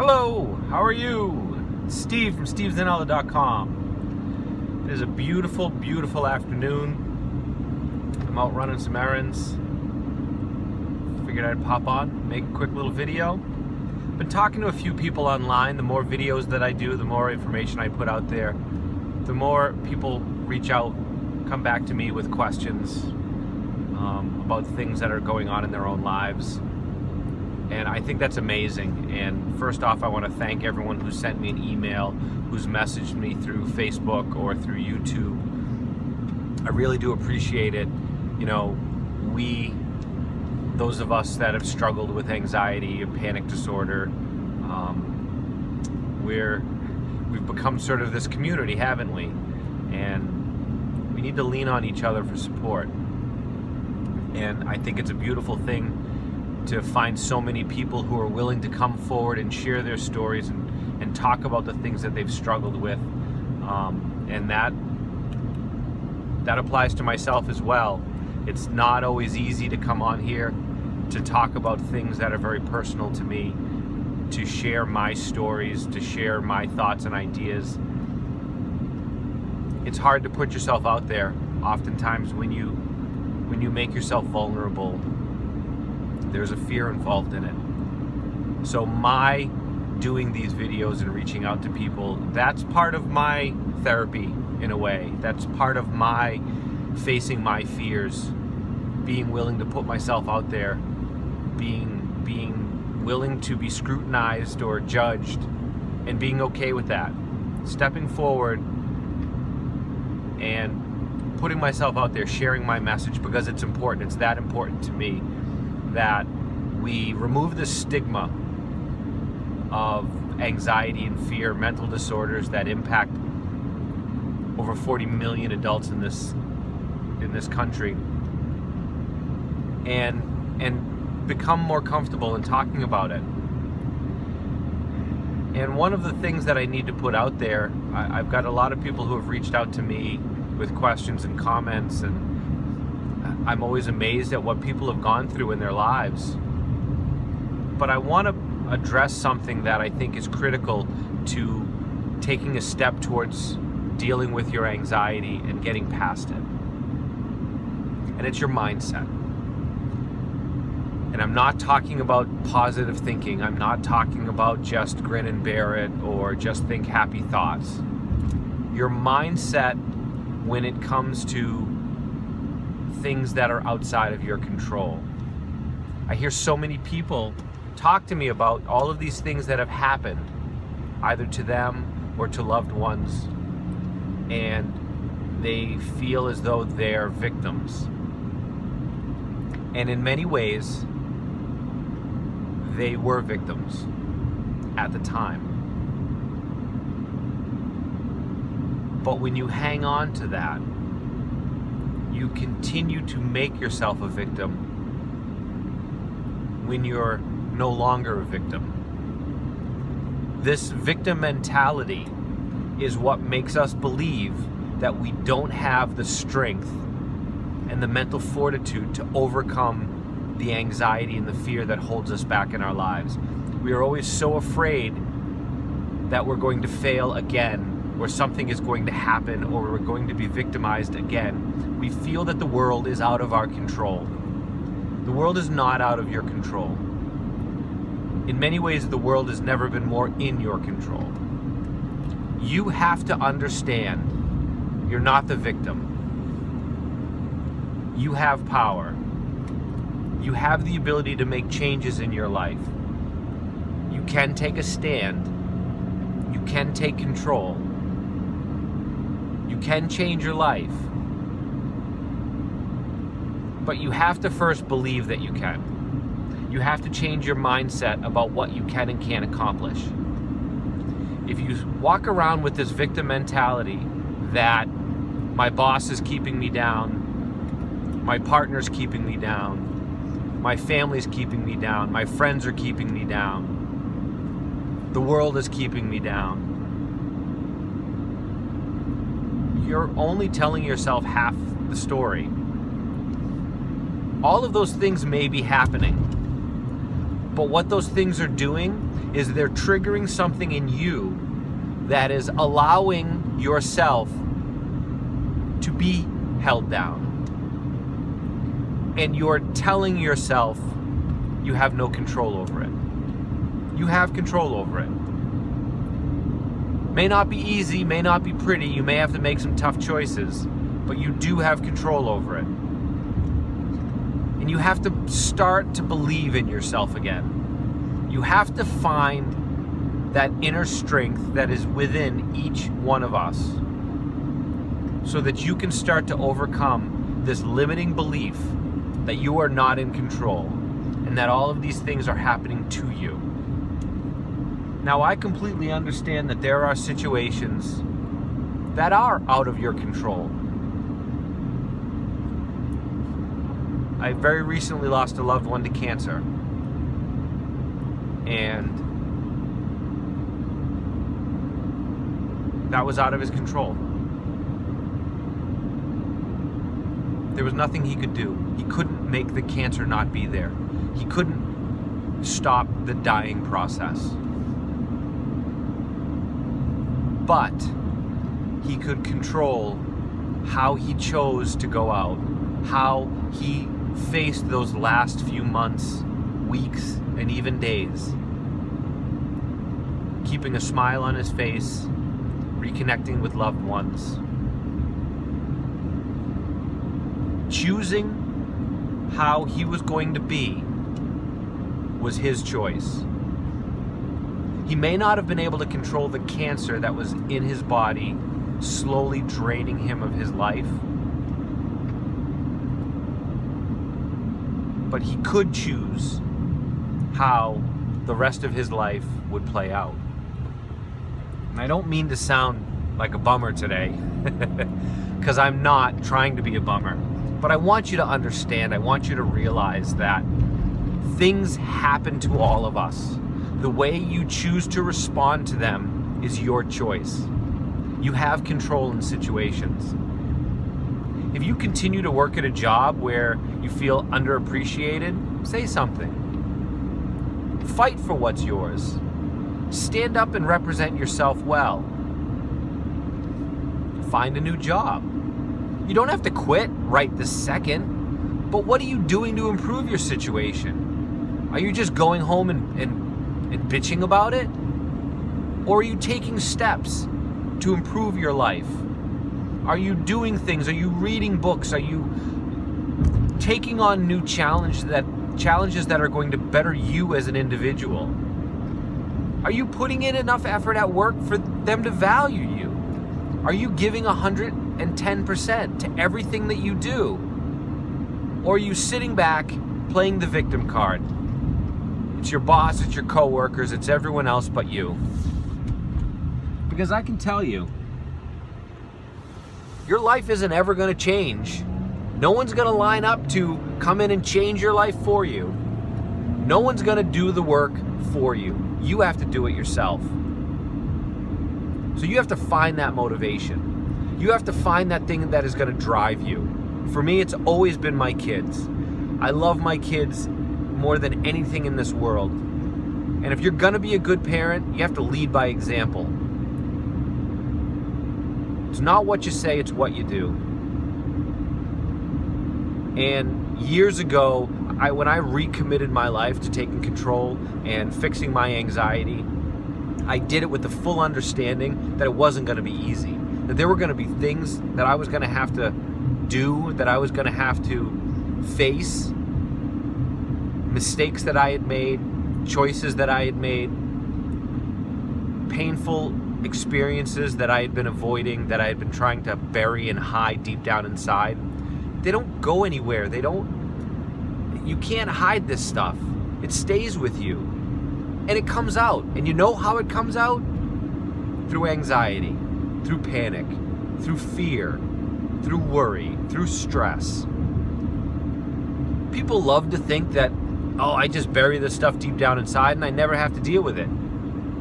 Hello, how are you? It's Steve from Zanella.com. It is a beautiful, beautiful afternoon. I'm out running some errands. Figured I'd pop on, make a quick little video. Been talking to a few people online. The more videos that I do, the more information I put out there, the more people reach out, come back to me with questions about things that are going on in their own lives. And I think that's amazing. And first off, I want to thank everyone who sent me an email, who's messaged me through Facebook or through YouTube. I really do appreciate it. You know, those of us that have struggled with anxiety and panic disorder, we've become sort of this community, haven't we? And we need to lean on each other for support. And I think it's a beautiful thing to find so many people who are willing to come forward and share their stories and talk about the things that they've struggled with. And that applies to myself as well. It's not always easy to come on here to talk about things that are very personal to me, to share my stories, to share my thoughts and ideas. It's hard to put yourself out there. Oftentimes when you make yourself vulnerable, there's a fear involved in it. So my doing these videos and reaching out to people, that's part of my therapy in a way. That's part of my facing my fears, being willing to put myself out there, being willing to be scrutinized or judged, and being okay with that. Stepping forward and putting myself out there, sharing my message, because it's important. It's that important to me that we remove the stigma of anxiety and fear, mental disorders that impact over 40 million adults in this country, and become more comfortable in talking about it. And one of the things that I need to put out there, I've got a lot of people who have reached out to me with questions and comments, and I'm always amazed at what people have gone through in their lives. But I want to address something that I think is critical to taking a step towards dealing with your anxiety and getting past it. And it's your mindset. And I'm not talking about positive thinking. I'm not talking about just grin and bear it or just think happy thoughts. Your mindset when it comes to things that are outside of your control. I hear so many people talk to me about all of these things that have happened, either to them or to loved ones, and they feel as though they're victims. And in many ways, they were victims at the time. But when you hang on to that, you continue to make yourself a victim when you're no longer a victim. This victim mentality is what makes us believe that we don't have the strength and the mental fortitude to overcome the anxiety and the fear that holds us back in our lives. We are always so afraid that we're going to fail again, or something is going to happen, or we're going to be victimized again. We feel that the world is out of our control. The world is not out of your control. In many ways, the world has never been more in your control. You have to understand you're not the victim. You have power. You have the ability to make changes in your life. You can take a stand. You can take control. You can change your life. But you have to first believe that you can. You have to change your mindset about what you can and can't accomplish. If you walk around with this victim mentality that my boss is keeping me down, my partner's keeping me down, my family's keeping me down, my friends are keeping me down, the world is keeping me down, you're only telling yourself half the story. All of those things may be happening, But what those things are doing is they're triggering something in you that is allowing yourself to be held down. And you're telling yourself you have no control over it. You have control over it. May not be easy, may not be pretty, you may have to make some tough choices, but you do have control over it. And you have to start to believe in yourself again. You have to find that inner strength that is within each one of us so that you can start to overcome this limiting belief that you are not in control and that all of these things are happening to you. Now, I completely understand that there are situations that are out of your control. I very recently lost a loved one to cancer. And that was out of his control. There was nothing he could do. He couldn't make the cancer not be there. He couldn't stop the dying process. But he could control how he chose to go out, how he faced those last few months, weeks, and even days. Keeping a smile on his face, reconnecting with loved ones. Choosing how he was going to be was his choice. He may not have been able to control the cancer that was in his body, slowly draining him of his life. But he could choose how the rest of his life would play out. And I don't mean to sound like a bummer today, because I'm not trying to be a bummer. But I want you to understand, I want you to realize that things happen to all of us. The way you choose to respond to them is your choice. You have control in situations. If you continue to work at a job where you feel underappreciated, say something. Fight for what's yours. Stand up and represent yourself well. Find a new job. You don't have to quit right this second, but what are you doing to improve your situation? Are you just going home and bitching about it? Or are you taking steps to improve your life? Are you doing things? Are you reading books? Are you taking on new challenges that are going to better you as an individual? Are you putting in enough effort at work for them to value you? Are you giving 110% to everything that you do? Or are you sitting back playing the victim card? It's your boss, it's your coworkers, it's everyone else but you. Because I can tell you, your life isn't ever going to change. No one's going to line up to come in and change your life for you. No one's going to do the work for you. You have to do it yourself. So you have to find that motivation. You have to find that thing that is going to drive you. For me, it's always been my kids. I love my kids more than anything in this world. And if you're going to be a good parent, you have to lead by example. It's not what you say, it's what you do. And years ago, when I recommitted my life to taking control and fixing my anxiety, I did it with the full understanding that it wasn't going to be easy. That there were going to be things that I was going to have to do, that I was going to have to face, mistakes that I had made, choices that I had made, painful experiences that I had been avoiding, that I had been trying to bury and hide deep down inside. They don't go anywhere. You can't hide this stuff. It stays with you. And it comes out. And you know how it comes out? Through anxiety, through panic, through fear, through worry, through stress. People love to think that, oh, I just bury this stuff deep down inside and I never have to deal with it.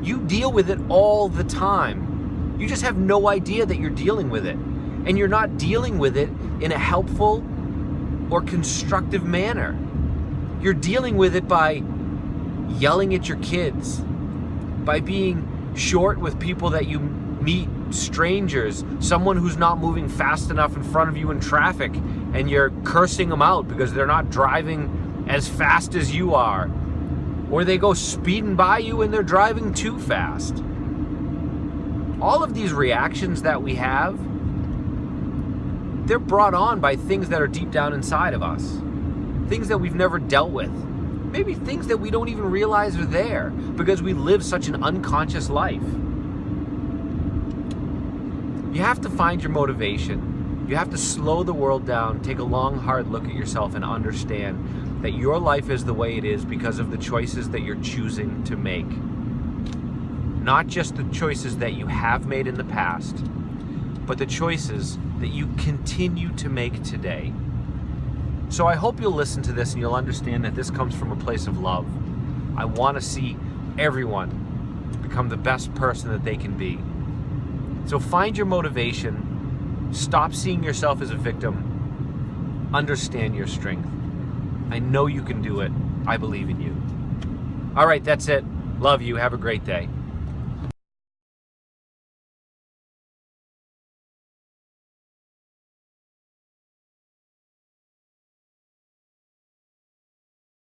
You deal with it all the time. You just have no idea that you're dealing with it. And you're not dealing with it in a helpful or constructive manner. You're dealing with it by yelling at your kids, by being short with people that you meet, strangers, someone who's not moving fast enough in front of you in traffic, and you're cursing them out because they're not driving as fast as you are, or they go speeding by you and they're driving too fast. All of these reactions that we have, they're brought on by things that are deep down inside of us, things that we've never dealt with, maybe things that we don't even realize are there because we live such an unconscious life. You have to find your motivation. You have to slow the world down, take a long, hard look at yourself, and understand that your life is the way it is because of the choices that you're choosing to make. Not just the choices that you have made in the past, but the choices that you continue to make today. So I hope you'll listen to this and you'll understand that this comes from a place of love. I want to see everyone become the best person that they can be. So find your motivation. Stop seeing yourself as a victim. Understand your strength. I know you can do it. I believe in you. All right, that's it. Love you. Have a great day.